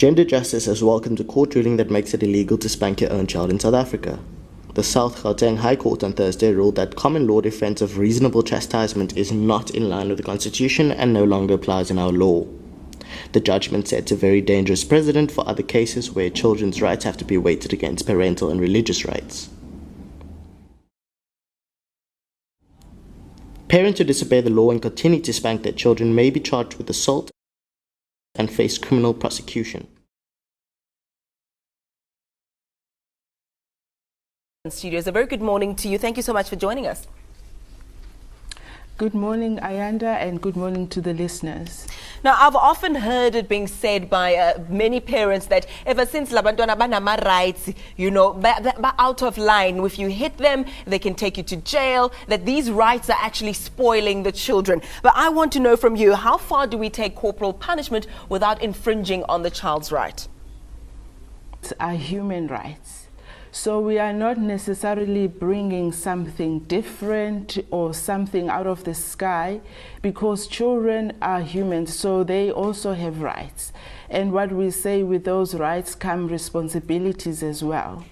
Gender Justice has welcomed a court ruling that makes it illegal to spank your own child in South Africa. The South Gauteng High Court on Thursday ruled that common law defense of reasonable chastisement is not in line with the Constitution and no longer applies in our law. The judgment sets a very dangerous precedent for other cases where children's rights have to be weighted against parental and religious rights. Parents who disobey the law and continue to spank their children may be charged with assault and face criminal prosecution. Studios, a very good morning to you. Thank you so much for joining us. Good morning, Ayanda, and good morning to the listeners. Now, I've often heard it being said by many parents that ever since labantwana banama rights, they're out of line. If you hit them, they can take you to jail, that these rights are actually spoiling the children. But I want to know from you, how far do we take corporal punishment without infringing on the child's right? It's our human rights. So we are not necessarily bringing something different or something out of the sky, because children are humans, so they also have rights. And what we say, with those rights come responsibilities as well.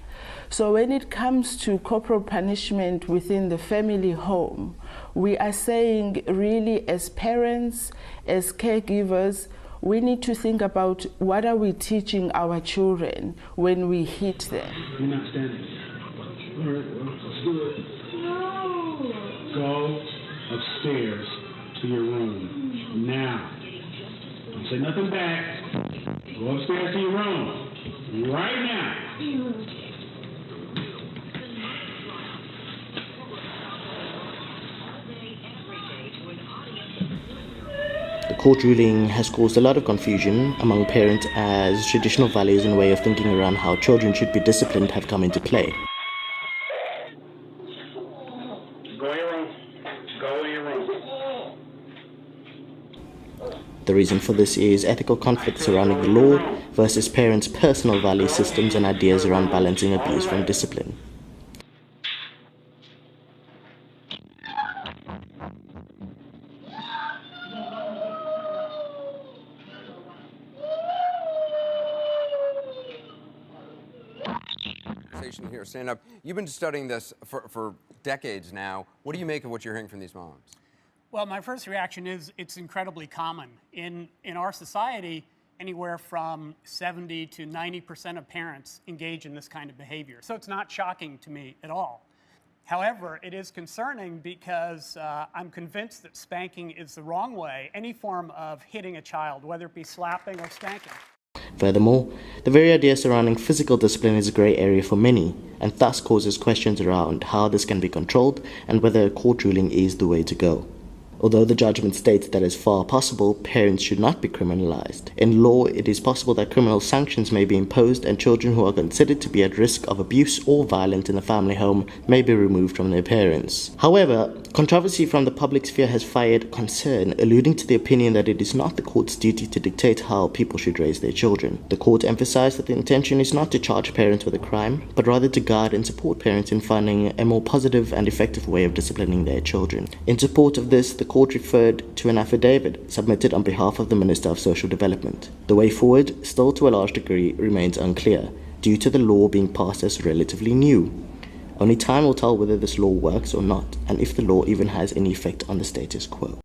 So when it comes to corporal punishment within the family home, we are saying, really, as parents, as caregivers, we need to think about what are we teaching our children when we hit them. You're not standing. All right, well, let's do it. No. Go upstairs to your room now. Don't say nothing back. Go upstairs to your room right now. The court ruling has caused a lot of confusion among parents as traditional values and way of thinking around how children should be disciplined have come into play. Go in your room. Go in your room. The reason for this is ethical conflicts surrounding the law versus parents' personal value systems and ideas around balancing abuse from discipline. Here, stand up. You've been studying this for decades now. What do you make of what you're hearing from these moms? Well, my first reaction is it's incredibly common. In our society, anywhere from 70 to 90% of parents engage in this kind of behavior. So it's not shocking to me at all. However, it is concerning because I'm convinced that spanking is the wrong way. Any form of hitting a child, whether it be slapping or spanking. Furthermore, the very idea surrounding physical discipline is a grey area for many, and thus causes questions around how this can be controlled and whether a court ruling is the way to go. Although the judgment states that as far possible, parents should not be criminalized, in law it is possible that criminal sanctions may be imposed and children who are considered to be at risk of abuse or violence in the family home may be removed from their parents. However, controversy from the public sphere has fired concern, alluding to the opinion that it is not the court's duty to dictate how people should raise their children. The court emphasized that the intention is not to charge parents with a crime, but rather to guide and support parents in finding a more positive and effective way of disciplining their children. In support of this, the court referred to an affidavit submitted on behalf of the Minister of Social Development. The way forward, still to a large degree, remains unclear, due to the law being passed as relatively new. Only time will tell whether this law works or not, and if the law even has any effect on the status quo.